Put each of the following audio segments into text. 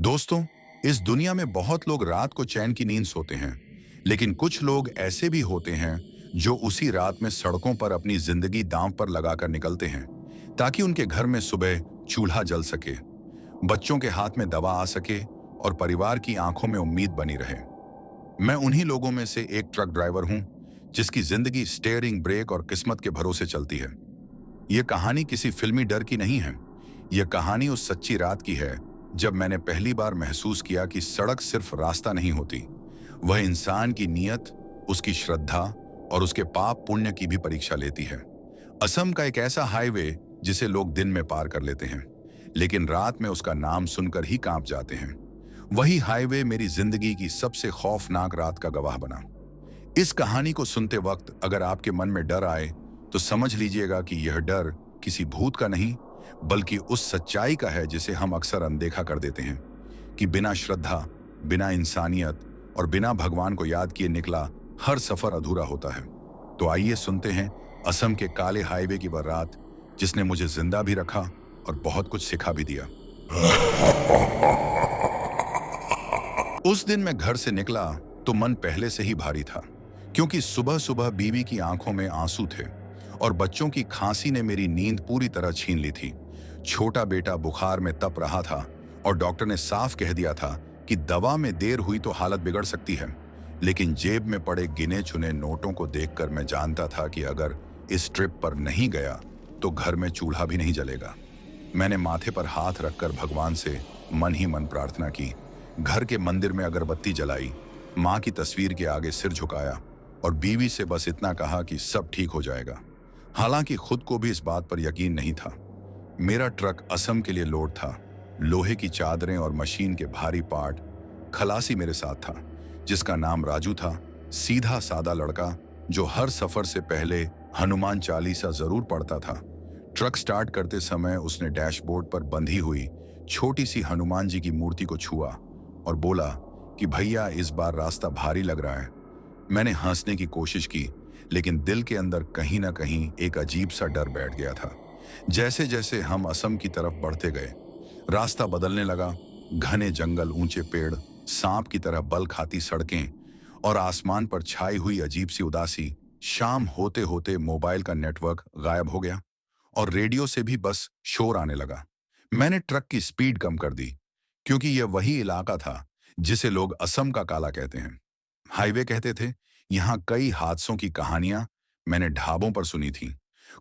दोस्तों, इस दुनिया में बहुत लोग रात को चैन की नींद सोते हैं, लेकिन कुछ लोग ऐसे भी होते हैं जो उसी रात में सड़कों पर अपनी जिंदगी दांव पर लगाकर निकलते हैं ताकि उनके घर में सुबह चूल्हा जल सके, बच्चों के हाथ में दवा आ सके और परिवार की आंखों में उम्मीद बनी रहे। मैं उन्हीं लोगों में से एक ट्रक ड्राइवर हूं जिसकी जिंदगी स्टीयरिंग, ब्रेक और किस्मत के भरोसे चलती है। यह कहानी किसी फिल्मी डर की नहीं है। यह कहानी उस सच्ची रात की है जब मैंने पहली बार महसूस किया कि सड़क सिर्फ रास्ता नहीं होती, वह इंसान की नीयत, उसकी श्रद्धा और उसके पाप पुण्य की भी परीक्षा लेती है। असम का एक ऐसा हाईवे जिसे लोग दिन में पार कर लेते हैं, लेकिन रात में उसका नाम सुनकर ही कांप जाते हैं। वही हाईवे मेरी जिंदगी की सबसे खौफनाक रात का गवाह बना। इस कहानी को सुनते वक्त अगर आपके मन में डर आए तो समझ लीजिएगा कि यह डर किसी भूत का नहीं, बल्कि उस सच्चाई का है जिसे हम अक्सर अनदेखा कर देते हैं कि बिना श्रद्धा, बिना इंसानियत और बिना भगवान को याद किए निकला हर सफर अधूरा होता है। तो आइए सुनते हैं असम के काले हाईवे की वह रात जिसने मुझे जिंदा भी रखा और बहुत कुछ सिखा भी दिया। उस दिन मैं घर से निकला तो मन पहले से ही भारी था, क्योंकि सुबह सुबह बीवी की आंखों में आंसू थे और बच्चों की खांसी ने मेरी नींद पूरी तरह छीन ली थी। छोटा बेटा बुखार में तप रहा था और डॉक्टर ने साफ कह दिया था कि दवा में देर हुई तो हालत बिगड़ सकती है। लेकिन जेब में पड़े गिने चुने नोटों को देखकर मैं जानता था कि अगर इस ट्रिप पर नहीं गया तो घर में चूल्हा भी नहीं जलेगा। मैंने माथे पर हाथ रखकर भगवान से मन ही मन प्रार्थना की, घर के मंदिर में अगरबत्ती जलाई, माँ की तस्वीर के आगे सिर झुकाया और बीवी से बस इतना कहा कि सब ठीक हो जाएगा। हालांकि खुद को भी इस बात पर यकीन नहीं था। मेरा ट्रक असम के लिए लोड था, लोहे की चादरें और मशीन के भारी पार्ट। खलासी मेरे साथ था जिसका नाम राजू था, सीधा सादा लड़का जो हर सफर से पहले हनुमान चालीसा जरूर पढ़ता था। ट्रक स्टार्ट करते समय उसने डैशबोर्ड पर बंधी हुई छोटी सी हनुमान जी की मूर्ति को छुआ और बोला कि भैया इस बार रास्ता भारी लग रहा है। मैंने हंसने की कोशिश की, लेकिन दिल के अंदर कहीं ना कहीं एक अजीब सा डर बैठ गया था। जैसे जैसे हम असम की तरफ बढ़ते गए, रास्ता बदलने लगा। घने जंगल, ऊंचे पेड़, सांप की तरह बल खाती सड़कें और आसमान पर छाई हुई अजीब सी उदासी। शाम होते होते मोबाइल का नेटवर्क गायब हो गया और रेडियो से भी बस शोर आने लगा। मैंने ट्रक की स्पीड कम कर दी, क्योंकि यह वही इलाका था जिसे लोग असम का काला कहते हैं। हाईवे कहते थे, यहाँ कई हादसों की कहानियां मैंने ढाबों पर सुनी थी।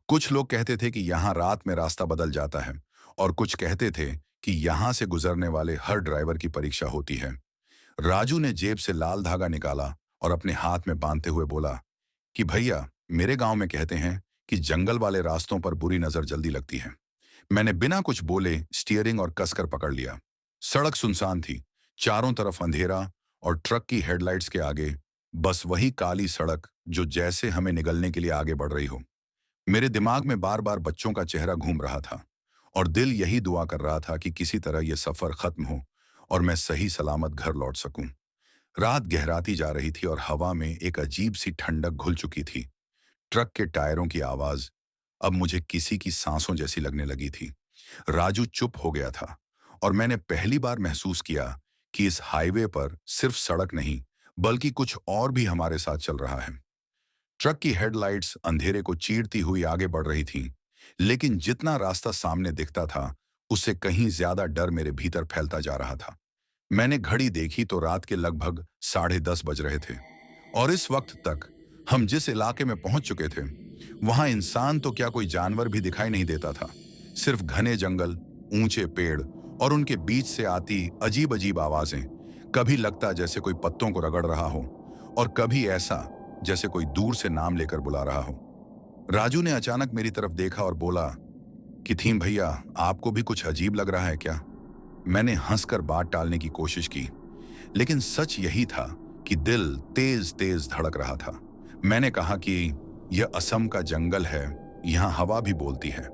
कुछ लोग कहते थे कि यहाँ रात में रास्ता बदल जाता है और कुछ कहते थे कि यहाँ से गुजरने वाले हर ड्राइवर की परीक्षा होती है। राजू ने जेब से लाल धागा निकाला और अपने हाथ में बांधते हुए बोला कि भैया, मेरे गांव में कहते हैं कि जंगल वाले रास्तों पर बुरी नजर जल्दी लगती है। मैंने बिना कुछ बोले स्टीयरिंग और कसकर पकड़ लिया। सड़क सुनसान थी, चारों तरफ अंधेरा और ट्रक की हेडलाइट्स के आगे बस वही काली सड़क जो जैसे हमें निगलने के लिए आगे बढ़ रही हो। मेरे दिमाग में बार बार बच्चों का चेहरा घूम रहा था और दिल यही दुआ कर रहा था कि किसी तरह यह सफर खत्म हो और मैं सही सलामत घर लौट सकूं। रात गहराती जा रही थी और हवा में एक अजीब सी ठंडक घुल चुकी थी। ट्रक के टायरों की आवाज अब मुझे किसी की सांसों जैसी लगने लगी थी। राजू चुप हो गया था और मैंने पहली बार महसूस किया कि इस हाईवे पर सिर्फ सड़क नहीं, बल्कि कुछ और भी हमारे साथ चल रहा है। ट्रक की हेडलाइट्स अंधेरे को चीरती हुई आगे बढ़ रही थीं, लेकिन जितना रास्ता सामने दिखता था, उससे कहीं ज्यादा डर मेरे भीतर फैलता जा रहा था। मैंने घड़ी देखी तो रात के लगभग 10:30 बज रहे थे और इस वक्त तक हम जिस इलाके में पहुंच चुके थे, वहां इंसान तो क्या कोई जानवर भी दिखाई नहीं देता था। सिर्फ घने जंगल, ऊंचे पेड़ और उनके बीच से आती अजीब अजीब आवाजें। कभी लगता जैसे कोई पत्तों को रगड़ रहा हो और कभी ऐसा जैसे कोई दूर से नाम लेकर बुला रहा हो। राजू ने अचानक मेरी तरफ देखा और बोला कि थीम भैया, आपको भी कुछ अजीब लग रहा है क्या? मैंने हंसकर बात टालने की कोशिश की, लेकिन सच यही था कि दिल तेज तेज धड़क रहा था। मैंने कहा कि यह असम का जंगल है, यहाँ हवा भी बोलती है।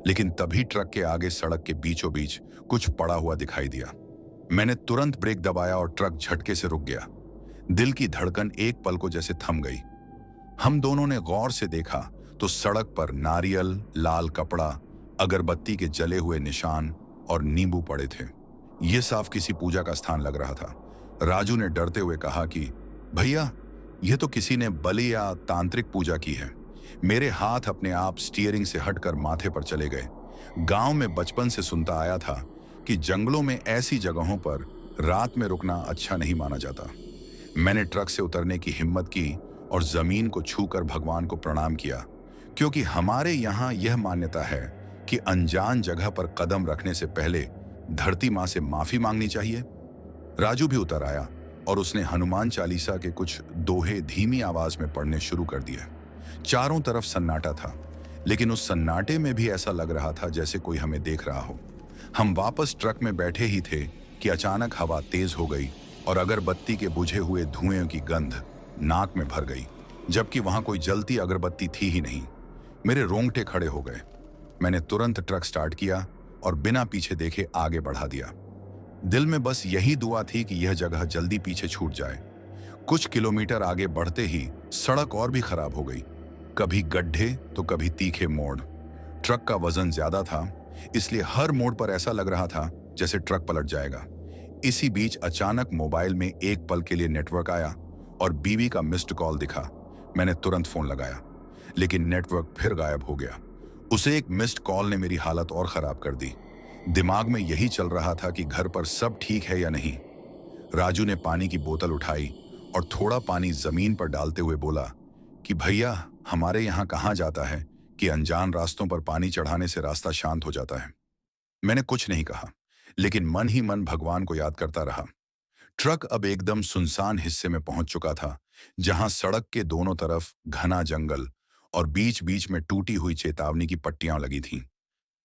लेकिन तभी ट्रक के आगे सड़क के बीचों बीच कुछ पड़ा हुआ दिखाई दिया। मैंने तुरंत ब्रेक दबाया और ट्रक झटके से रुक गया। दिल की धड़कन एक पल को जैसे थम गई। हम दोनों ने गौर से देखा तो सड़क पर नारियल, लाल कपड़ा, अगरबत्ती के जले हुए निशान और नींबू पड़े थे। यह साफ किसी पूजा का स्थान लग रहा था। राजू ने डरते हुए कहा कि भैया, यह तो किसी ने बलि या तांत्रिक पूजा की है। मेरे हाथ अपने आप स्टीयरिंग से हटकर माथे पर चले गए। गांव में बचपन से सुनता आया था कि जंगलों में ऐसी जगहों पर रात में रुकना अच्छा नहीं माना जाता। मैंने ट्रक से उतरने की हिम्मत की और जमीन को छूकर भगवान को प्रणाम किया, क्योंकि हमारे यहाँ यह मान्यता है कि अनजान जगह पर कदम रखने से पहले धरती माँ से माफी मांगनी चाहिए। राजू भी उतर आया और उसने हनुमान चालीसा के कुछ दोहे धीमी आवाज में पढ़ने शुरू कर दिए। चारों तरफ सन्नाटा था, लेकिन उस सन्नाटे में भी ऐसा लग रहा था जैसे कोई हमें देख रहा हो। हम वापस ट्रक में बैठे ही थे कि अचानक हवा तेज हो गई और अगरबत्ती के बुझे हुए धुएं की गंध नाक में भर गई, जबकि वहां कोई जलती अगरबत्ती थी ही नहीं। मेरे रोंगटे खड़े हो गए। मैंने तुरंत ट्रक स्टार्ट किया और बिना पीछे देखे आगे बढ़ा दिया। दिल में बस यही दुआ थी कि यह जगह जल्दी पीछे छूट जाए। कुछ किलोमीटर आगे बढ़ते ही सड़क और भी खराब हो गई। कभी गड्ढे तो कभी तीखे मोड़। ट्रक का वजन ज्यादा था, इसलिए हर मोड़ पर ऐसा लग रहा था जैसे ट्रक पलट जाएगा। इसी बीच अचानक मोबाइल में एक पल के लिए नेटवर्क आया और बीवी का मिस्ड कॉल दिखा। मैंने तुरंत फोन लगाया, लेकिन नेटवर्क फिर गायब हो गया। उसे एक मिस्ड कॉल ने मेरी हालत और खराब कर दी। दिमाग में यही चल रहा था कि घर पर सब ठीक है या नहीं। राजू ने पानी की बोतल उठाई और थोड़ा पानी जमीन पर डालते हुए बोला कि भैया, हमारे यहाँ कहाँ जाता है कि अनजान रास्तों पर पानी चढ़ाने से रास्ता शांत हो जाता है। मैंने कुछ नहीं कहा, लेकिन मन ही मन भगवान को याद करता रहा। ट्रक अब एकदम सुनसान हिस्से में पहुंच चुका था, जहां सड़क के दोनों तरफ घना जंगल और बीच बीच में टूटी हुई चेतावनी की पट्टियां लगी थीं।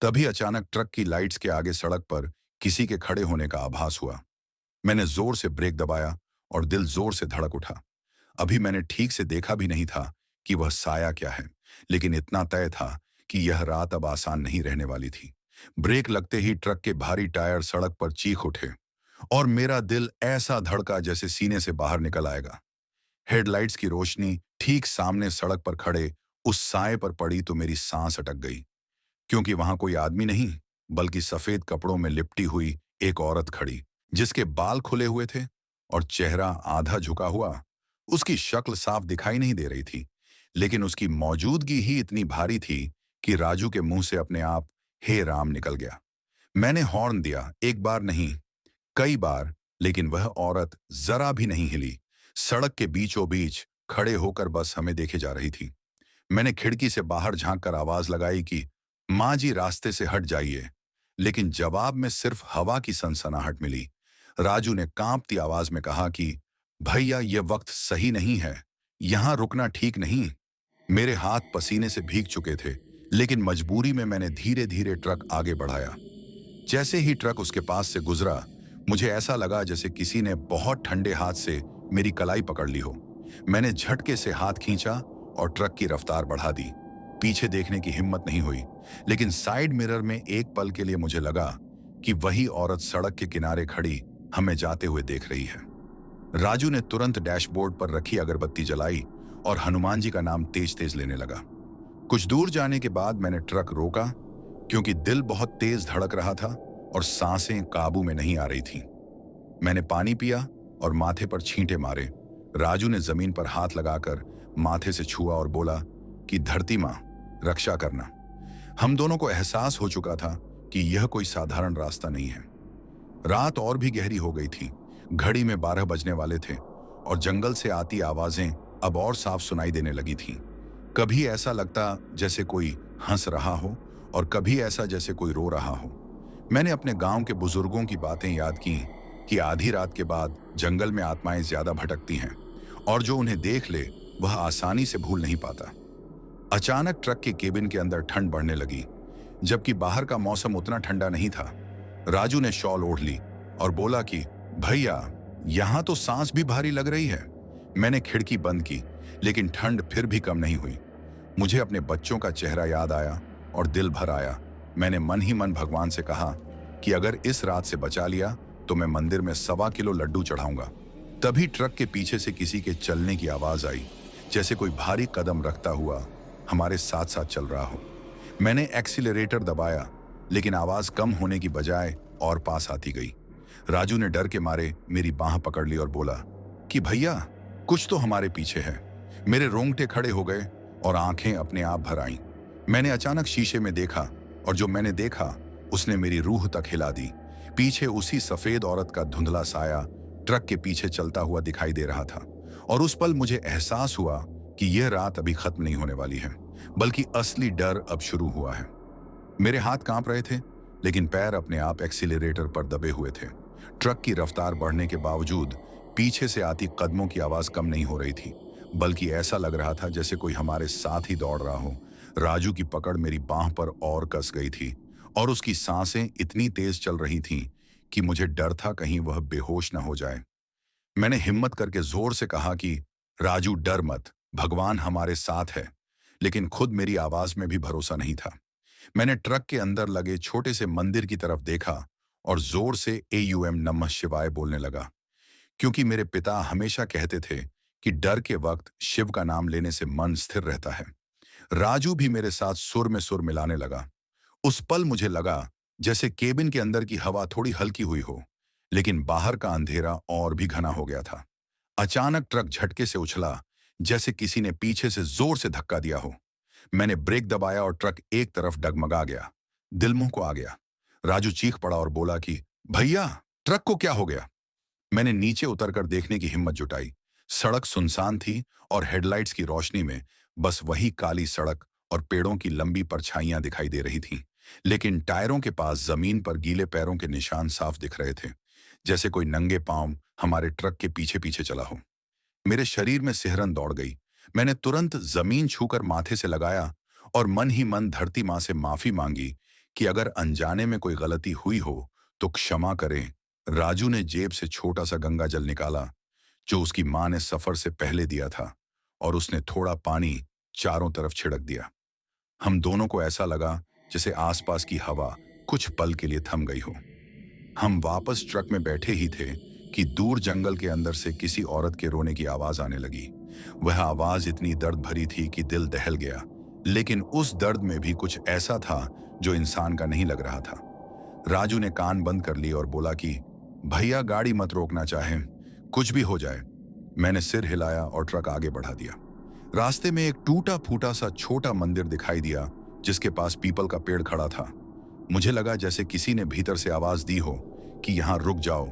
तभी अचानक ट्रक की लाइट्स के आगे सड़क पर किसी के खड़े होने का आभास हुआ। मैंने जोर से ब्रेक दबाया और दिल जोर से धड़क उठा। अभी मैंने ठीक से देखा भी नहीं था कि वह साया क्या है, लेकिन इतना तय था कि यह रात अब आसान नहीं रहने वाली थी। ब्रेक लगते ही ट्रक के भारी टायर सड़क पर चीख उठे और मेरा दिल ऐसा धड़का जैसे सीने से बाहर निकल आएगा। हेडलाइट्स की रोशनी ठीक सामने सड़क पर खड़े उस साए पर पड़ी तो मेरी सांस अटक गई, क्योंकि वहां कोई आदमी नहीं, बल्कि सफेद कपड़ों में लिपटी हुई एक औरत खड़ी, जिसके बाल खुले हुए थे और चेहरा आधा झुका हुआ। उसकी शक्ल साफ दिखाई नहीं दे रही थी, लेकिन उसकी मौजूदगी ही इतनी भारी थी कि राजू के मुंह से अपने आप हे राम निकल गया। मैंने हॉर्न दिया, एक बार नहीं, कई बार, लेकिन वह औरत जरा भी नहीं हिली। सड़क के बीचों बीच खड़े होकर बस हमें देखे जा रही थी। मैंने खिड़की से बाहर झांककर आवाज लगाई कि माँ जी, रास्ते से हट जाइए, लेकिन जवाब में सिर्फ हवा की सनसनाहट मिली। राजू ने कांपती आवाज में कहा कि भैया, यह वक्त सही नहीं है, यहां रुकना ठीक नहीं। मेरे हाथ पसीने से भीग चुके थे, लेकिन मजबूरी में मैंने धीरे धीरे ट्रक आगे बढ़ाया। जैसे ही ट्रक उसके पास से गुजरा, मुझे ऐसा लगा जैसे किसी ने बहुत ठंडे हाथ से मेरी कलाई पकड़ ली हो। मैंने झटके से हाथ खींचा और ट्रक की रफ्तार बढ़ा दी। पीछे देखने की हिम्मत नहीं हुई, लेकिन साइड मिरर में एक पल के लिए मुझे लगा कि वही औरत सड़क के किनारे खड़ी हमें जाते हुए देख रही है। राजू ने तुरंत डैशबोर्ड पर रखी अगरबत्ती जलाई और हनुमान जी का नाम तेज तेज लेने लगा। कुछ दूर जाने के बाद मैंने ट्रक रोका, क्योंकि दिल बहुत तेज धड़क रहा था और सांसें काबू में नहीं आ रही थीं। मैंने पानी पिया और माथे पर छींटे मारे। राजू ने जमीन पर हाथ लगाकर माथे से छुआ और बोला कि धरती माँ, रक्षा करना। हम दोनों को एहसास हो चुका था कि यह कोई साधारण रास्ता नहीं है। रात और भी गहरी हो गई थी। घड़ी में 12 बजने वाले थे और जंगल से आती आवाजें अब और साफ सुनाई देने लगी थीं। कभी ऐसा लगता जैसे कोई हंस रहा हो और कभी ऐसा जैसे कोई रो रहा हो। मैंने अपने गांव के बुजुर्गों की बातें याद की कि आधी रात के बाद जंगल में आत्माएं ज्यादा भटकती हैं और जो उन्हें देख ले वह आसानी से भूल नहीं पाता। अचानक ट्रक के केबिन के अंदर ठंड बढ़ने लगी, जबकि बाहर का मौसम उतना ठंडा नहीं था। राजू ने शॉल ओढ़ ली और बोला कि भैया, यहां तो सांस भी भारी लग रही है। मैंने खिड़की बंद की, लेकिन ठंड फिर भी कम नहीं हुई। मुझे अपने बच्चों का चेहरा याद आया और दिल भर आया। मैंने मन ही मन भगवान से कहा कि अगर इस रात से बचा लिया तो मैं मंदिर में 1.25 किलो लड्डू चढ़ाऊंगा। तभी ट्रक के पीछे से किसी के चलने की आवाज आई, जैसे कोई भारी कदम रखता हुआ हमारे साथ साथ चल रहा हो। मैंने एक्सीलरेटर दबाया, लेकिन आवाज कम होने की बजाय और पास आती गई। राजू ने डर के मारे मेरी बांह पकड़ ली और बोला कि भैया, कुछ तो हमारे पीछे है। मेरे रोंगटे खड़े हो गए और आंखें अपने आप भर आईं। मैंने अचानक शीशे में देखा और जो मैंने देखा उसने मेरी रूह तक हिला दी। पीछे उसी सफेद औरत का धुंधला साया ट्रक के पीछे चलता हुआ दिखाई दे रहा था। और उस पल मुझे एहसास हुआ कि यह रात अभी खत्म नहीं होने वाली है, बल्कि असली डर अब शुरू हुआ है। मेरे हाथ कांप रहे थे, लेकिन पैर अपने आप एक्सीलरेटर पर दबे हुए थे। ट्रक की रफ्तार बढ़ने के बावजूद पीछे से आती कदमों की आवाज कम नहीं हो रही थी, बल्कि ऐसा लग रहा था जैसे कोई हमारे साथ ही दौड़ रहा हो। राजू की पकड़ मेरी बांह पर और कस गई थी और उसकी सांसें इतनी तेज चल रही थीं कि मुझे डर था कहीं वह बेहोश न हो जाए। मैंने हिम्मत करके जोर से कहा कि राजू, डर मत, भगवान हमारे साथ है। लेकिन खुद मेरी आवाज में भी भरोसा नहीं था। मैंने ट्रक के अंदर लगे छोटे से मंदिर की तरफ देखा और जोर से AUM नमः शिवाय बोलने लगा, क्योंकि मेरे पिता हमेशा कहते थे कि डर के वक्त शिव का नाम लेने से मन स्थिर रहता है। राजू भी मेरे साथ सुर में सुर मिलाने लगा। उस पल मुझे लगा जैसे केबिन के अंदर की हवा थोड़ी हल्की हुई हो, लेकिन बाहर का अंधेरा और भी घना हो गया था। अचानक ट्रक झटके से उछला, जैसे किसी ने पीछे से जोर से धक्का दिया हो। मैंने ब्रेक दबाया और ट्रक एक तरफ डगमगा गया, दिल मुंह को आ गया। राजू चीख पड़ा और बोला कि भैया, ट्रक को क्या हो गया? मैंने नीचे उतरकर देखने की हिम्मत जुटाई। सड़क सुनसान थी और हेडलाइट्स की रोशनी में बस वही काली सड़क और पेड़ों की लंबी परछाइयां दिखाई दे रही थीं। लेकिन टायरों के पास जमीन पर गीले पैरों के निशान साफ दिख रहे थे, जैसे कोई नंगे पांव हमारे ट्रक के पीछे पीछे चला हो। मेरे शरीर में सिहरन दौड़ गई। मैंने तुरंत जमीन छूकर माथे से लगाया और मन ही मन धरती माँ से माफी मांगी कि अगर अनजाने में कोई गलती हुई हो तो क्षमा करें। राजू ने जेब से छोटा सा गंगा जल निकाला, जो उसकी माँ ने सफर से पहले दिया था, और उसने थोड़ा पानी चारों तरफ छिड़क दिया। हम दोनों को ऐसा लगा जैसे आसपास की हवा कुछ पल के लिए थम गई हो। हम वापस ट्रक में बैठे ही थे कि दूर जंगल के अंदर से किसी औरत के रोने की आवाज आने लगी। वह आवाज इतनी दर्द भरी थी कि दिल दहल गया, लेकिन उस दर्द में भी कुछ ऐसा था जो इंसान का नहीं लग रहा था। राजू ने कान बंद कर लिए और बोला कि भैया, गाड़ी मत रोकना चाहें, कुछ भी हो जाए। मैंने सिर हिलाया और ट्रक आगे बढ़ा दिया। रास्ते में एक टूटा फूटा सा छोटा मंदिर दिखाई दिया, जिसके पास पीपल का पेड़ खड़ा था। मुझे लगा जैसे किसी ने भीतर से आवाज दी हो कि यहां रुक जाओ।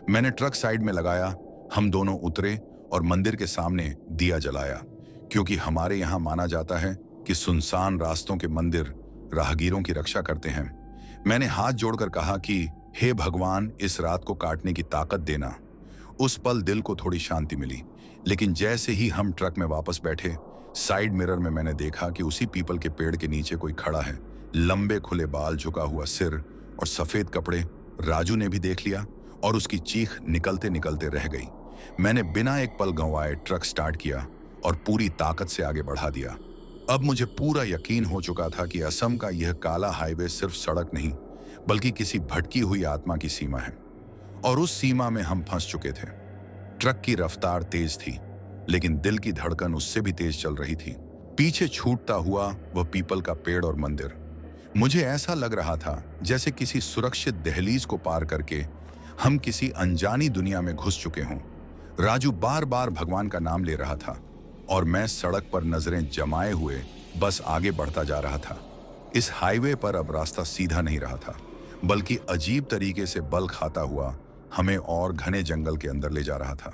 मैंने ट्रक साइड में लगाया, हम दोनों उतरे और मंदिर के सामने दिया जलाया, क्योंकि हमारे यहाँ माना जाता है कि सुनसान रास्तों के मंदिर राहगीरों की रक्षा करते हैं। मैंने हाथ जोड़कर कहा कि हे भगवान, इस रात को काटने की ताकत देना। उस पल दिल को थोड़ी शांति मिली, लेकिन जैसे ही हम ट्रक में वापस बैठे, साइड मिरर में मैंने देखा कि उसी पीपल के पेड़ के नीचे कोई खड़ा है, लंबे खुले बाल, झुका हुआ सिर और सफेद कपड़े। राजू ने भी देख लिया और उसकी चीख निकलते निकलते रह गई। मैंने बिना एक पल गंवाए ट्रक स्टार्ट किया और पूरी ताकत से आगे बढ़ा दिया। अब मुझे पूरा यकीन हो चुका था कि असम का यह काला हाईवे सिर्फ सड़क नहीं, बल्कि किसी भटकी हुई आत्मा की सीमा है, और उस सीमा में हम फंस चुके थे। ट्रक की रफ्तार तेज थी, लेकिन दिल की धड़कन उससे भी तेज चल रही थी। पीछे छूटता हुआ वह पीपल का पेड़ और मंदिर। मुझे ऐसा लग रहा था जैसे किसी सुरक्षित दहलीज को पार करके हम किसी अनजानी दुनिया में घुस चुके हों। राजू बार बार भगवान का नाम ले रहा था और मैं सड़क पर नजरें जमाए हुए बस आगे बढ़ता जा रहा था। इस हाईवे पर अब रास्ता सीधा नहीं रहा था, बल्कि अजीब तरीके से बल खाता हुआ हमें और घने जंगल के अंदर ले जा रहा था।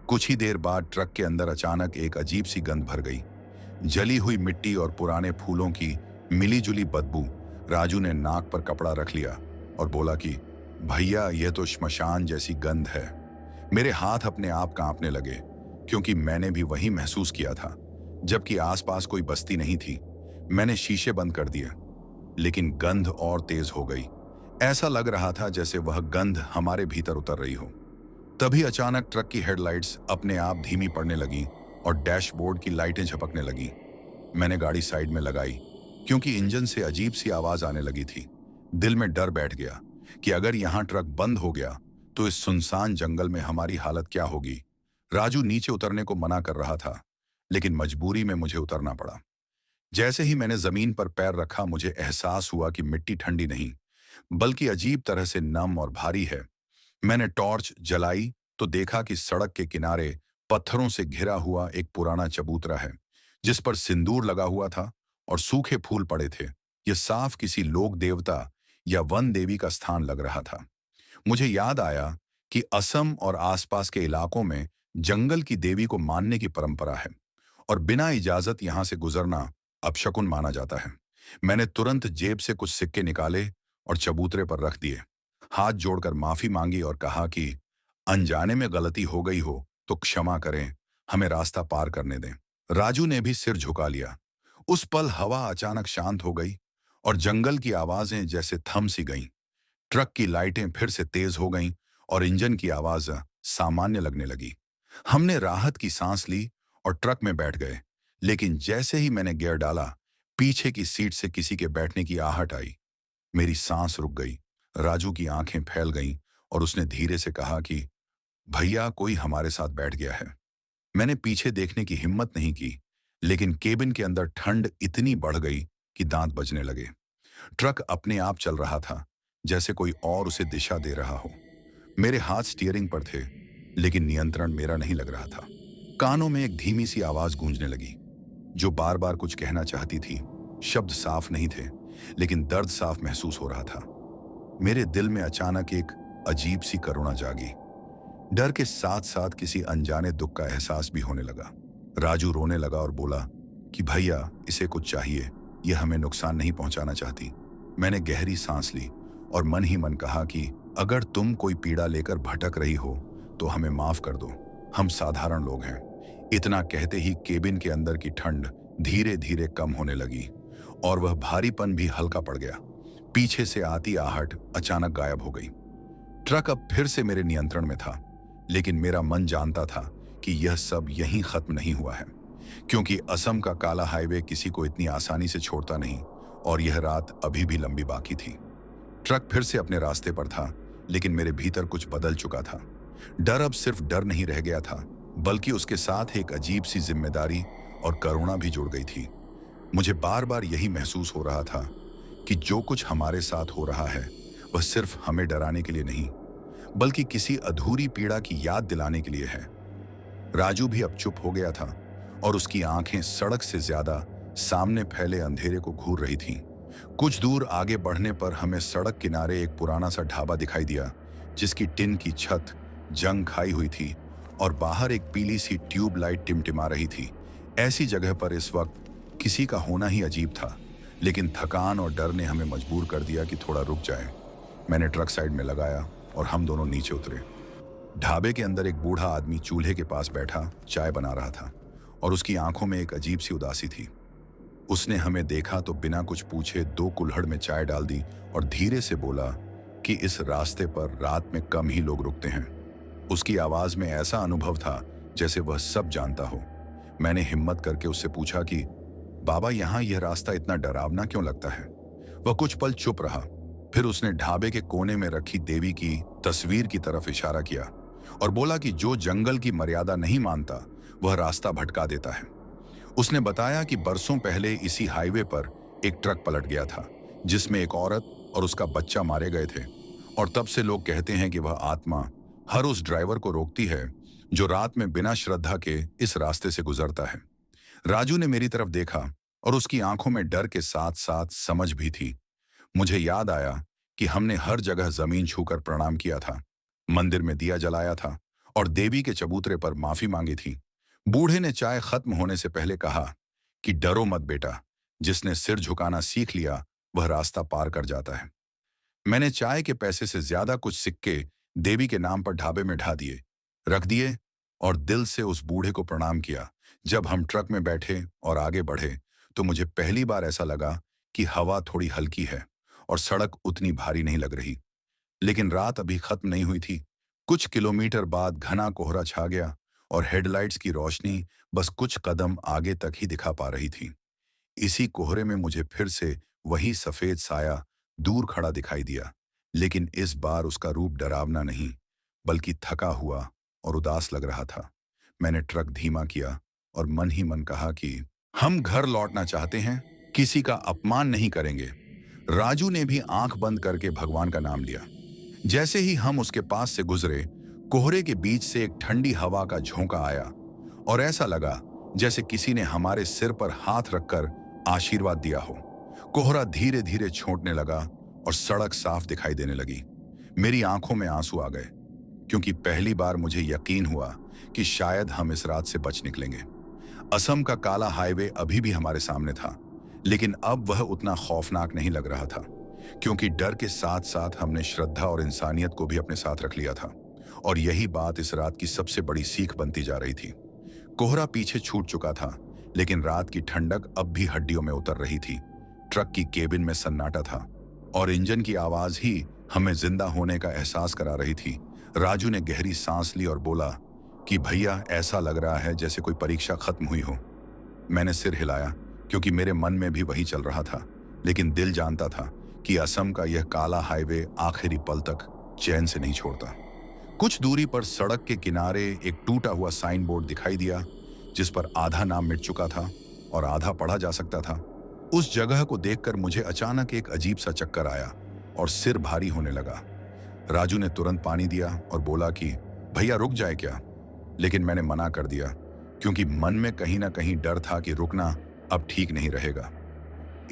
कुछ ही देर बाद ट्रक के अंदर अचानक एक अजीब सी गंध भर गई, जली हुई मिट्टी और पुराने फूलों की मिलीजुली बदबू। राजू ने नाक पर कपड़ा रख लिया और बोला कि भैया, यह तो श्मशान जैसी गंध है। मेरे हाथ अपने आप कांपने लगे, क्योंकि मैंने भी वही महसूस किया था, जबकि आसपास कोई बस्ती नहीं थी। मैंने शीशे बंद कर दिए, लेकिन गंध और तेज हो गई। ऐसा लग रहा था जैसे वह गंध हमारे भीतर उतर रही हो। तभी अचानक ट्रक की हेडलाइट्स अपने आप धीमी पड़ने लगी और डैशबोर्ड की लाइटें झपकने लगी। मैंने गाड़ी साइड में लगाई, क्योंकि इंजन से अजीब सी आवाज आने लगी थी। दिल में डर बैठ गया कि अगर यहाँ ट्रक बंद हो गया तो इस सुनसान जंगल में हमारी हालत क्या होगी। राजू नीचे उतरने को मना कर रहा था, लेकिन मजबूरी में मुझे उतरना पड़ा। जैसे ही मैंने जमीन पर पैर रखा, मुझे एहसास हुआ कि मिट्टी ठंडी नहीं, बल्कि अजीब तरह से नम और भारी है। मैंने टॉर्च जलाई तो देखा कि सड़क के किनारे पत्थरों से घिरा हुआ एक पुराना चबूतरा है, जिस पर सिंदूर लगा हुआ था और सूखे फूल पड़े थे। यह साफ किसी लोक देवता या वन देवी का स्थान लग रहा था। मुझे याद आया कि असम और आसपास के इलाकों में जंगल की देवी को मानने की परंपरा है और बिना इजाजत यहां से गुजरना अपशकुन माना जाता है। मैंने तुरंत जेब से कुछ सिक्के निकाले और चबूतरे पर रख दिए। हाथ जोड़कर माफी मांगी और कहा कि अनजाने में गलती हो गई हो तो क्षमा करें, हमें रास्ता पार करने दें। राजू ने भी सिर झुका लिया। उस पल हवा अचानक शांत हो गई और जंगल की आवाजें जैसे थम सी गईं। ट्रक की लाइटें फिर से तेज हो गईं और इंजन की आवाज सामान्य लगने लगी। हमने राहत की सांस ली और ट्रक में बैठ गए, लेकिन जैसे ही मैंने गियर डाला, पीछे की सीट से किसी के बैठने की आहट आई। मेरी सांस रुक गई। राजू की आंखें फैल गईं और उसने धीरे से कहा कि भैया, कोई हमारे साथ बैठ गया है। मैंने पीछे देखने की हिम्मत नहीं की, लेकिन केबिन के अंदर ठंड इतनी बढ़ गई कि दांत बजने लगे। ट्रक अपने आप चल रहा था, जैसे कोई और उसे दिशा दे रहा हो। मेरे हाथ स्टीयरिंग पर थे, लेकिन नियंत्रण मेरा नहीं लग रहा था। कानों में एक धीमी सी आवाज गूंजने लगी, जो बार बार कुछ कहना चाहती थी। शब्द साफ नहीं थे, लेकिन दर्द साफ महसूस हो रहा था। मेरे दिल में अचानक एक अजीब सी करुणा जागी। डर के साथ साथ किसी अनजाने दुख का एहसास भी होने लगा। राजू रोने लगा और बोला कि भैया, इसे कुछ चाहिए, यह हमें नुकसान नहीं पहुंचाना चाहती। मैंने गहरी सांस ली और मन ही मन कहा कि अगर तुम कोई पीड़ा लेकर भटक रही हो तो हमें माफ कर दो, हम साधारण लोग हैं। इतना कहते ही केबिन के अंदर की ठंड धीरे धीरे कम होने लगी और वह भारीपन भी हल्का पड़ गया। पीछे से आती आहट अचानक गायब हो गई। ट्रक अब फिर से मेरे नियंत्रण में था, लेकिन मेरा मन जानता था कि यह सब यहीं खत्म नहीं हुआ है, क्योंकि असम का काला हाईवे किसी को इतनी आसानी से छोड़ता नहीं और यह रात अभी भी लंबी बाकी थी। ट्रक फिर से अपने रास्ते पर था, लेकिन मेरे भीतर कुछ बदल चुका था। डर अब सिर्फ डर नहीं रह गया था, बल्कि उसके साथ एक अजीब सी जिम्मेदारी और करुणा भी जुड़ गई थी। मुझे बार बार यही महसूस हो रहा था कि जो कुछ हमारे साथ हो रहा है वह सिर्फ हमें डराने के लिए नहीं, बल्कि किसी अधूरी पीड़ा की याद दिलाने के लिए है। राजू भी अब चुप हो गया था और उसकी आंखें सड़क से ज्यादा सामने फैले अंधेरे को घूर रही थीं। कुछ दूर आगे बढ़ने पर हमें सड़क किनारे एक पुराना सा ढाबा दिखाई दिया, जिसकी टिन की छत जंग खाई हुई थी और बाहर एक पीली सी ट्यूब लाइट टिमटिमा रही थी। ऐसी जगह पर इस वक्त किसी का होना ही अजीब था, लेकिन थकान और डर ने हमें मजबूर कर दिया कि थोड़ा रुक जाए। मैंने ट्रक साइड में लगाया और हम दोनों नीचे उतरे। ढाबे के अंदर एक बूढ़ा आदमी चूल्हे के पास बैठा चाय बना रहा था और उसकी आंखों में एक अजीब सी उदासी थी। उसने हमें देखा तो बिना कुछ पूछे 2 कुल्हड़ में चाय डाल दी और धीरे से बोला कि इस रास्ते पर रात में कम ही लोग रुकते हैं। उसकी आवाज में ऐसा अनुभव था जैसे वह सब जानता हो। मैंने हिम्मत करके उससे पूछा कि बाबा, यहाँ यह रास्ता इतना डरावना क्यों लगता है? वह कुछ पल चुप रहा, फिर उसने ढाबे के कोने में रखी देवी की तस्वीर की तरफ इशारा किया और बोला कि जो जंगल की मर्यादा नहीं मानता वह रास्ता भटका देता है। उसने बताया कि बरसों पहले इसी हाईवे पर एक ट्रक पलट गया था, जिसमें एक औरत और उसका बच्चा मारे गए थे, और तब से लोग कहते हैं कि वह आत्मा हर उस ड्राइवर को रोकती है जो रात में बिना श्रद्धा के इस रास्ते से गुजरता है। राजू ने मेरी तरफ देखा और उसकी आंखों में डर के साथ साथ समझ भी थी। मुझे याद आया कि हमने हर जगह जमीन छूकर प्रणाम किया था, मंदिर में दिया जलाया था और देवी के चबूतरे पर माफी मांगी थी। बूढ़े ने चाय खत्म होने से पहले कहा कि डरो मत बेटा, जिसने सिर झुकाना सीख लिया वह रास्ता पार कर जाता है। मैंने चाय के पैसे से ज्यादा कुछ सिक्के देवी के नाम पर ढाबे में ढा दिए, रख दिए और दिल से उस बूढ़े को प्रणाम किया। जब हम ट्रक में बैठे और आगे बढ़े तो मुझे पहली बार ऐसा लगा कि हवा थोड़ी हल्की है और सड़क उतनी भारी नहीं लग रही। लेकिन रात अभी खत्म नहीं हुई थी। कुछ किलोमीटर बाद घना कोहरा छा गया और हेडलाइट्स की रोशनी बस कुछ कदम आगे तक ही दिखा पा रही थी। इसी कोहरे में मुझे फिर से वही सफेद साया दूर खड़ा दिखाई दिया, लेकिन इस बार उसका रूप डरावना नहीं, बल्कि थका हुआ और उदास लग रहा था। मैंने ट्रक धीमा किया और मन ही मन कहा कि हम घर लौटना चाहते हैं, किसी का अपमान नहीं करेंगे। राजू ने भी आंख बंद करके भगवान का नाम लिया। जैसे ही हम उसके पास से गुजरे, कोहरे के बीच से एक ठंडी हवा का झोंका आया और ऐसा लगा जैसे किसी ने हमारे सिर पर हाथ रखकर आशीर्वाद दिया हो। कोहरा धीरे धीरे छोटने लगा और सड़क साफ दिखाई देने लगी। मेरी आंखों में आंसू आ गए, क्योंकि पहली बार मुझे यकीन हुआ कि शायद हम इस रात से बच निकलेंगे। असम का काला हाईवे अभी भी हमारे सामने था, लेकिन अब वह उतना खौफनाक नहीं लग रहा था, क्योंकि डर के साथ साथ हमने श्रद्धा और इंसानियत को भी अपने साथ रख लिया था। और यही बात इस रात की सबसे बड़ी सीख बनती जा रही थी। कोहरा पीछे छूट चुका था, लेकिन रात की ठंडक अब भी हड्डियों में उतर रही थी। ट्रक की केबिन में सन्नाटा था और इंजन की आवाज ही हमें जिंदा होने का एहसास करा रही थी। राजू ने गहरी सांस ली और बोला कि भैया, ऐसा लग रहा है जैसे कोई परीक्षा खत्म हुई हो। मैंने सिर हिलाया, क्योंकि मेरे मन में भी वही चल रहा था, लेकिन दिल जानता था कि असम का यह काला हाईवे आखिरी पल तक चैन से नहीं छोड़ता। कुछ दूरी पर सड़क के किनारे एक टूटा हुआ साइन बोर्ड दिखाई दिया, जिस पर आधा नाम मिट चुका था और आधा पढ़ा जा सकता था। उस जगह को देखकर मुझे अचानक एक अजीब सा चक्कर आया और सिर भारी होने लगा। राजू ने तुरंत पानी दिया और बोला कि भैया रुक जाए क्या, लेकिन मैंने मना कर दिया, क्योंकि मन में कहीं ना कहीं डर था कि रुकना अब ठीक नहीं रहेगा।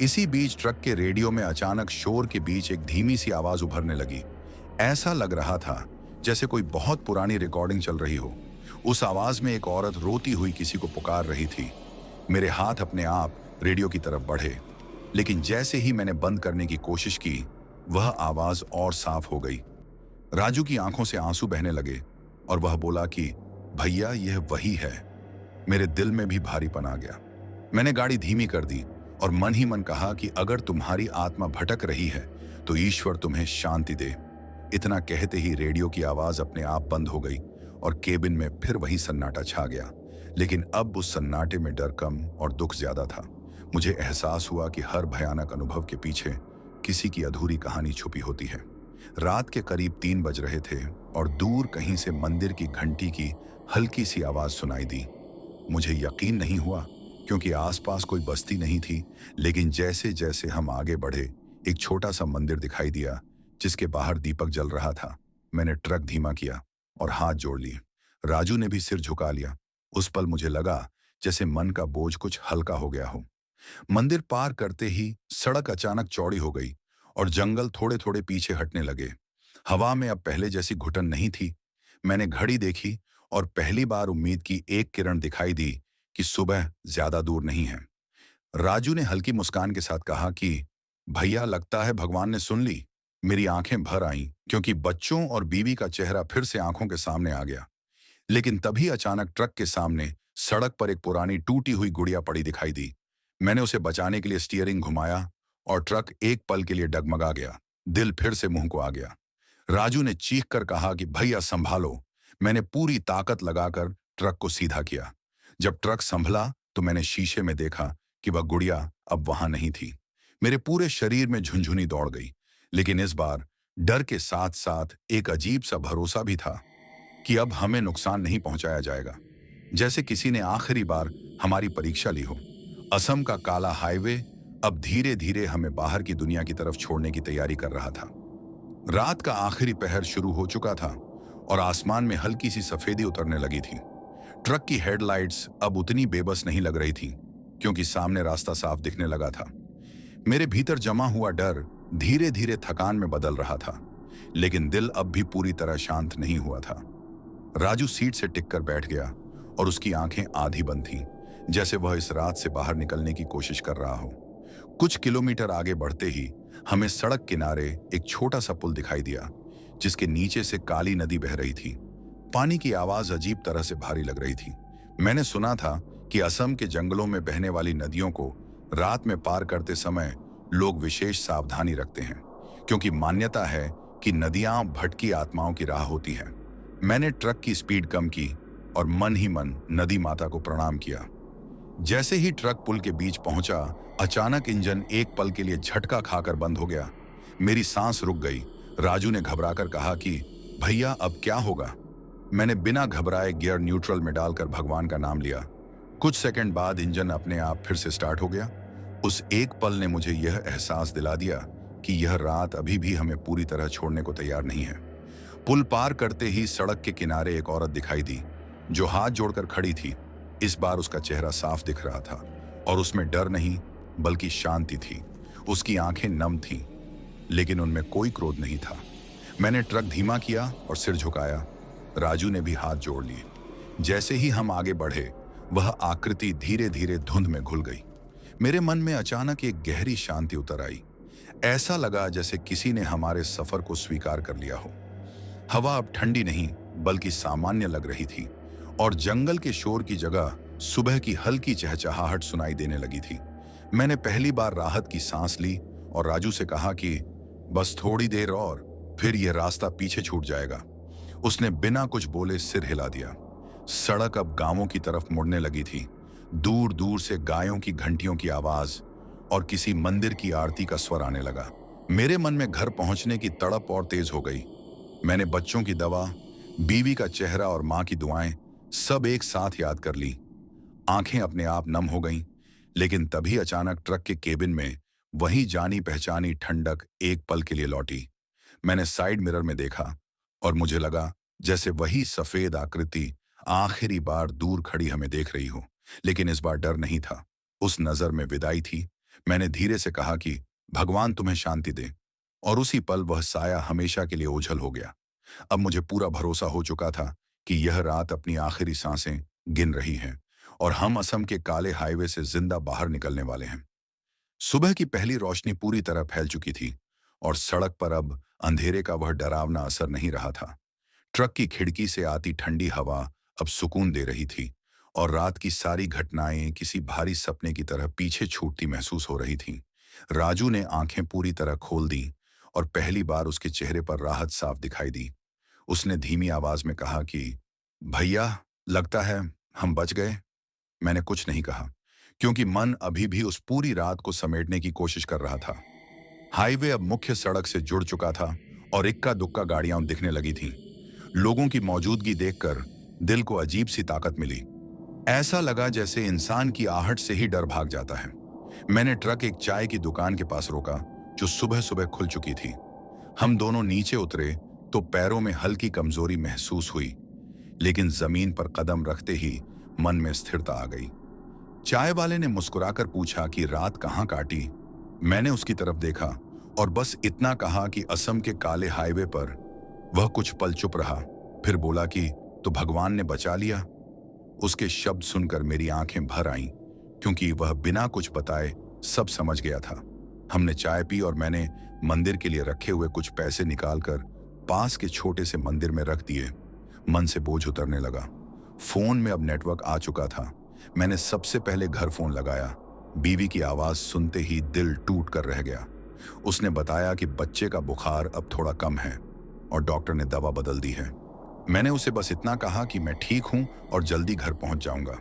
इसी बीच ट्रक के रेडियो में अचानक शोर के बीच एक धीमी सी आवाज उभरने लगी। ऐसा लग रहा था जैसे कोई बहुत पुरानी रिकॉर्डिंग चल रही हो। उस आवाज में एक औरत रोती हुई किसी को पुकार रही थी। मेरे हाथ अपने आप रेडियो की तरफ बढ़े, लेकिन जैसे ही मैंने बंद करने की कोशिश की, वह आवाज और साफ हो गई। राजू की आंखों से आंसू बहने लगे और वह बोला कि भैया, यह वही है। मेरे दिल में भी भारीपन आ गया। मैंने गाड़ी धीमी कर दी और मन ही मन कहा कि अगर तुम्हारी आत्मा भटक रही है तो ईश्वर तुम्हें शांति दे। इतना कहते ही रेडियो की आवाज अपने आप बंद हो गई और केबिन में फिर वही सन्नाटा छा गया। लेकिन अब उस सन्नाटे में डर कम और दुख ज्यादा था। मुझे एहसास हुआ कि हर भयानक अनुभव के पीछे किसी की अधूरी कहानी छुपी होती है। रात के करीब 3 बज रहे थे और दूर कहीं से मंदिर की घंटी की हल्की सी आवाज सुनाई दी। मुझे यकीन नहीं हुआ, क्योंकि आसपास कोई बस्ती नहीं थी, लेकिन जैसे जैसे हम आगे बढ़े, एक छोटा सा मंदिर दिखाई दिया, जिसके बाहर दीपक जल रहा था। मैंने ट्रक धीमा किया और हाथ जोड़ लिए। राजू ने भी सिर झुका लिया। उस पल मुझे लगा जैसे मन का बोझ कुछ हल्का हो गया हो। मंदिर पार करते ही सड़क अचानक चौड़ी हो गई और जंगल थोड़े थोड़े पीछे हटने लगे। हवा में अब पहले जैसी घुटन नहीं थी। मैंने घड़ी देखी और पहली बार उम्मीद की एक किरण दिखाई दी कि सुबह ज्यादा दूर नहीं है। राजू ने हल्की मुस्कान के साथ कहा कि भैया, लगता है भगवान ने सुन ली। मेरी आंखें भर आईं, क्योंकि बच्चों और बीवी का चेहरा फिर से आंखों के सामने आ गया। लेकिन तभी अचानक ट्रक के सामने सड़क पर एक पुरानी टूटी हुई गुड़िया पड़ी दिखाई दी। मैंने उसे बचाने के लिए स्टीयरिंग घुमाया और ट्रक एक पल के लिए डगमगा गया। दिल फिर से मुंह को आ गया। राजू ने चीख कर कहा कि भैया संभालो। मैंने पूरी ताकत लगाकर ट्रक को सीधा किया। जब ट्रक संभला तो मैंने शीशे में देखा कि वह गुड़िया अब वहां नहीं थी। मेरे पूरे शरीर में झुंझुनी दौड़ गई, लेकिन इस बार डर के साथ साथ एक अजीब सा भरोसा भी था कि अब हमें नुकसान नहीं पहुंचाया जाएगा। जैसे किसी ने आखिरी बार हमारी परीक्षा ली हो। असम का काला हाईवे अब धीरे धीरे हमें बाहर की दुनिया की तरफ छोड़ने की तैयारी कर रहा था। रात का आखिरी पहर शुरू हो चुका था और आसमान में हल्की सी सफेदी उतरने लगी थी। ट्रक की हेडलाइट्स अब उतनी बेबस नहीं लग रही थी, क्योंकि सामने रास्ता साफ दिखने लगा था। मेरे भीतर जमा हुआ डर धीरे धीरे थकान में बदल रहा था, लेकिन दिल अब भी पूरी तरह शांत नहीं हुआ था। राजू सीट से टिककर बैठ गया और उसकी आंखें आधी बंद थीं, जैसे वह इस रात से बाहर निकलने की कोशिश कर रहा हो। कुछ किलोमीटर आगे बढ़ते ही हमें सड़क किनारे एक छोटा सा पुल दिखाई दिया, जिसके नीचे से काली नदी बह रही थी। पानी की आवाज अजीब तरह से भारी लग रही थी। मैंने सुना था कि असम के जंगलों में बहने वाली नदियों को रात में पार करते समय लोग विशेष सावधानी रखते हैं, क्योंकि मान्यता है कि नदियां भटकी आत्माओं की राह होती हैं। मैंने ट्रक की स्पीड कम की और मन ही मन नदी माता को प्रणाम किया। जैसे ही ट्रक पुल के बीच पहुंचा, अचानक इंजन एक पल के लिए झटका खाकर बंद हो गया। मेरी सांस रुक गई। राजू ने घबराकर कहा कि भैया, अब क्या होगा? मैंने बिना घबराए गियर न्यूट्रल में डालकर भगवान का नाम लिया। कुछ सेकंड बाद इंजन अपने आप फिर से स्टार्ट हो गया। उस एक पल ने मुझे यह एहसास दिला दिया कि यह रात अभी भी हमें पूरी तरह छोड़ने को तैयार नहीं है। पुल पार करते ही सड़क के किनारे एक औरत दिखाई दी, जो हाथ जोड़कर खड़ी थी। इस बार उसका चेहरा साफ दिख रहा था और उसमें डर नहीं, बल्कि शांति थी। उसकी आंखें नम थीं, लेकिन उनमें कोई क्रोध नहीं था। मैंने ट्रक धीमा किया और सिर झुकाया। राजू ने भी हाथ जोड़ लिए। जैसे ही हम आगे बढ़े, वह आकृति धीरे धीरे धुंध में घुल गई। मेरे मन में अचानक एक गहरी शांति उतर आई। ऐसा लगा जैसे किसी ने हमारे सफर को स्वीकार कर लिया हो। हवा अब ठंडी नहीं, बल्कि सामान्य लग रही थी और जंगल के शोर की जगह सुबह की हल्की चहचहाहट सुनाई देने लगी थी। मैंने पहली बार राहत की सांस ली और राजू से कहा कि बस थोड़ी देर और फिर यह रास्ता पीछे छूट जाएगा। उसने बिना कुछ बोले सिर हिला दिया। सड़क अब गांवों की तरफ मुड़ने लगी थी। दूर दूर से गायों की घंटियों की आवाज और किसी मंदिर की आरती का स्वर आने लगा। मेरे मन में घर पहुंचने की तड़प और तेज हो गई। मैंने बच्चों की दवा, बीवी का चेहरा और मां की दुआएं सब एक साथ याद कर ली। आंखें अपने आप नम हो गईं, लेकिन तभी अचानक ट्रक के केबिन में वही जानी पहचानी ठंडक एक पल के लिए लौटी। मैंने साइड मिरर में देखा और मुझे लगा जैसे वही सफेद आकृति आखिरी बार दूर खड़ी हमें देख रही हो। लेकिन इस बार डर नहीं था, उस नजर में विदाई थी। मैंने धीरे से कहा कि भगवान तुम्हें शांति दे, और उसी पल वह साया हमेशा के लिए ओझल हो गया। अब मुझे पूरा भरोसा हो चुका था कि यह रात अपनी आखिरी सांसें गिन रही है और हम असम के काले हाईवे से जिंदा बाहर निकलने वाले हैं। सुबह की पहली रोशनी पूरी तरह फैल चुकी थी और सड़क पर अब अंधेरे का वह डरावना असर नहीं रहा था। ट्रक की खिड़की से आती ठंडी हवा अब सुकून दे रही थी और रात की सारी घटनाएं किसी भारी सपने की तरह पीछे छूटती महसूस हो रही थीं। राजू ने आंखें पूरी तरह खोल दी और पहली बार उसके चेहरे पर राहत साफ दिखाई दी। उसने धीमी आवाज में कहा कि भैया, लगता है हम बच गए। मैंने कुछ नहीं कहा, क्योंकि मन अभी भी उस पूरी रात को समेटने की कोशिश कर रहा था। हाईवे अब मुख्य सड़क से जुड़ चुका था और इक्का दुक्का गाड़ियां दिखने लगी थीं। लोगों की मौजूदगी देखकर दिल को अजीब सी ताकत मिली। ऐसा लगा जैसे इंसान की आहट से ही डर भाग जाता है। मैंने ट्रक एक चाय की दुकान के पास रोका, जो सुबह सुबह खुल चुकी थी। हम दोनों नीचे उतरे तो पैरों में हल्की कमजोरी महसूस हुई, लेकिन जमीन पर कदम रखते ही मन में स्थिरता आ गई। चाय वाले ने मुस्कुराकर पूछा कि रात कहाँ काटी। मैंने उसकी तरफ देखा और बस इतना कहा कि असम के काले हाईवे पर। वह कुछ पल चुप रहा, फिर बोला कि तो भगवान ने बचा लिया। उसके शब्द सुनकर मेरी आंखें भर आईं, क्योंकि वह बिना कुछ बताए सब समझ गया था। हमने चाय पी और मैंने मंदिर के लिए रखे हुए कुछ पैसे निकालकर पास के छोटे से मंदिर में रख दिए। मन से बोझ उतरने लगा। फोन में अब नेटवर्क आ चुका था। मैंने सबसे पहले घर फोन लगाया। बीवी की आवाज सुनते ही दिल टूट कर रह गया। उसने बताया कि बच्चे का बुखार अब थोड़ा कम है और डॉक्टर ने दवा बदल दी है। मैंने उसे बस इतना कहा कि मैं ठीक हूं और जल्दी घर पहुंच जाऊंगा।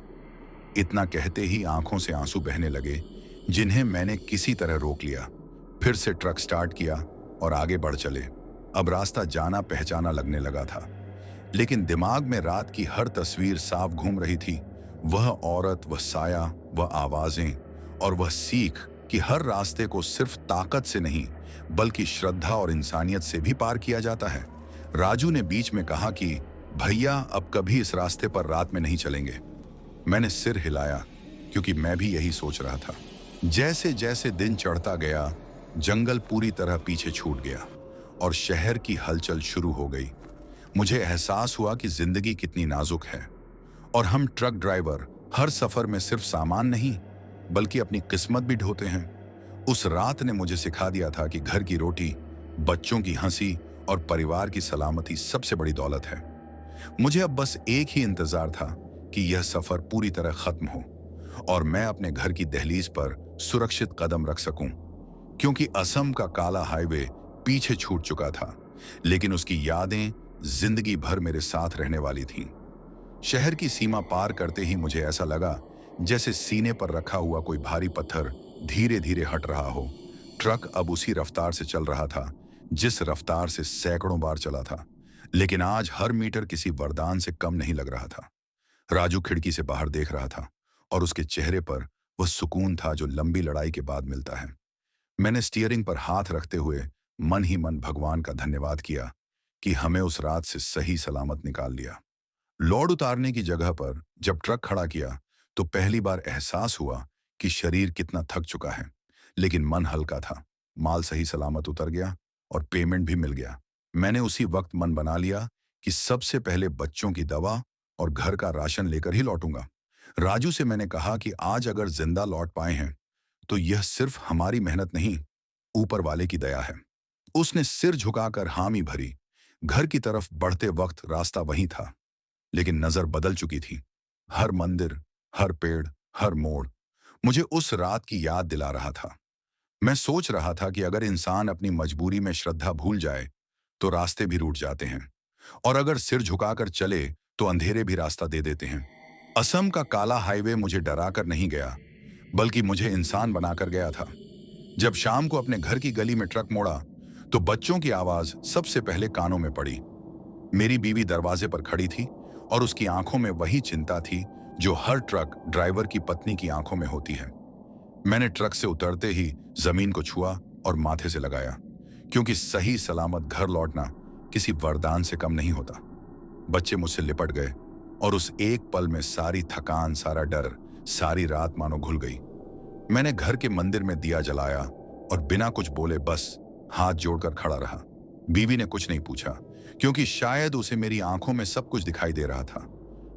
इतना कहते ही आंखों से आंसू बहने लगे, जिन्हें मैंने किसी तरह रोक लिया। फिर से ट्रक स्टार्ट किया और आगे बढ़ चले। अब रास्ता जाना पहचाना लगने लगा था, लेकिन दिमाग में रात की हर तस्वीर साफ घूम रही थी। वह औरत, वह साया, वह आवाजें और वह सीख कि हर रास्ते को सिर्फ ताकत से नहीं, बल्कि श्रद्धा और इंसानियत से भी पार किया जाता है। राजू ने बीच में कहा कि भैया, अब कभी इस रास्ते पर रात में नहीं चलेंगे। मैंने सिर हिलाया, क्योंकि मैं भी यही सोच रहा था। जैसे जैसे दिन चढ़ता गया, जंगल पूरी तरह पीछे छूट गया और शहर की हलचल शुरू हो गई। मुझे एहसास हुआ कि जिंदगी कितनी नाजुक है और हम ट्रक ड्राइवर हर सफर में सिर्फ सामान नहीं, बल्कि अपनी किस्मत भी ढोते हैं। उस रात ने मुझे सिखा दिया था कि घर की रोटी, बच्चों की हंसी और परिवार की सलामती सबसे बड़ी दौलत है। मुझे अब बस एक ही इंतजार था कि यह सफर पूरी तरह खत्म हो और मैं अपने घर की दहलीज पर सुरक्षित कदम रख सकूं, क्योंकि असम का काला हाईवे पीछे छूट चुका था, लेकिन उसकी यादें जिंदगी भर मेरे साथ रहने वाली थीं। शहर की सीमा पार करते ही मुझे ऐसा लगा जैसे सीने पर रखा हुआ कोई भारी पत्थर धीरे धीरे हट रहा हो। ट्रक अब उसी रफ्तार से चल रहा था जिस रफ्तार से सैकड़ों बार चला था, लेकिन आज हर मीटर किसी वरदान से कम नहीं लग रहा था। राजू खिड़की से बाहर देख रहा था और उसके चेहरे पर वह सुकून था जो लंबी लड़ाई के बाद मिलता है। मैंने स्टीयरिंग पर हाथ रखते हुए मन ही मन भगवान का धन्यवाद किया कि हमें उस रात से सही सलामत निकाल लिया। लोड उतारने की जगह पर जब ट्रक खड़ा किया तो पहली बार एहसास हुआ कि शरीर कितना थक चुका है, लेकिन मन हल्का था। माल सही सलामत उतर गया और पेमेंट भी मिल गया। मैंने उसी वक्त मन बना लिया कि सबसे पहले बच्चों की दवा और घर का राशन लेकर ही लौटूंगा। राजू से मैंने कहा कि आज अगर जिंदा लौट पाए हैं तो यह सिर्फ हमारी मेहनत नहीं, ऊपर वाले की दया है। उसने सिर झुकाकर हामी भरी। घर की तरफ बढ़ते वक्त रास्ता वही था, लेकिन नजर बदल चुकी थी। हर मंदिर, हर पेड़, हर मोड़ मुझे उस रात की याद दिला रहा था। मैं सोच रहा था कि अगर इंसान अपनी मजबूरी में श्रद्धा भूल जाए तो रास्ते भी रूठ जाते हैं, और अगर सिर झुकाकर चले तो अंधेरे भी रास्ता दे देते हैं। असम का काला हाईवे मुझे डराकर नहीं गया, बल्कि मुझे इंसान बनाकर गया था। जब शाम को अपने घर की गली में ट्रक मोड़ा तो बच्चों की आवाज सबसे पहले कानों में पड़ी। मेरी बीवी दरवाजे पर खड़ी थी और उसकी आंखों में वही चिंता थी जो हर ट्रक ड्राइवर की पत्नी की आंखों में होती है। मैंने ट्रक से उतरते ही जमीन को छुआ और माथे से लगाया, क्योंकि सही सलामत घर लौटना किसी वरदान से कम नहीं होता। बच्चे मुझसे लिपट गए और उस एक पल में सारी थकान, सारा डर, सारी रात मानो घुल गई। मैंने घर के मंदिर में दिया जलाया और बिना कुछ बोले बस हाथ जोड़कर खड़ा रहा। बीवी ने कुछ नहीं पूछा, क्योंकि शायद उसे मेरी आंखों में सब कुछ दिखाई दे रहा था।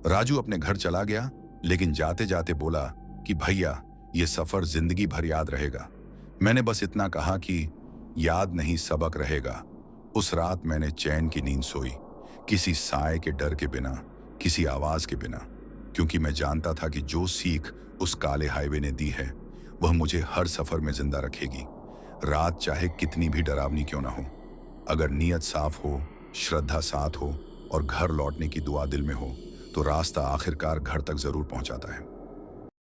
राजू अपने घर चला गया, लेकिन जाते जाते बोला कि भैया, ये सफर जिंदगी भर याद रहेगा। मैंने बस इतना कहा कि याद नहीं, सबक रहेगा। उस रात मैंने चैन की नींद सोई, किसी साए के डर के बिना, किसी आवाज के बिना, क्योंकि मैं जानता था कि जो सीख उस काले हाईवे ने दी है वह मुझे हर सफर में जिंदा रखेगी। रात चाहे कितनी भी डरावनी क्यों ना हो, अगर नीयत साफ हो, श्रद्धा साथ हो और घर लौटने की दुआ दिल में हो, तो रास्ता आखिरकार घर तक जरूर पहुंचाता है।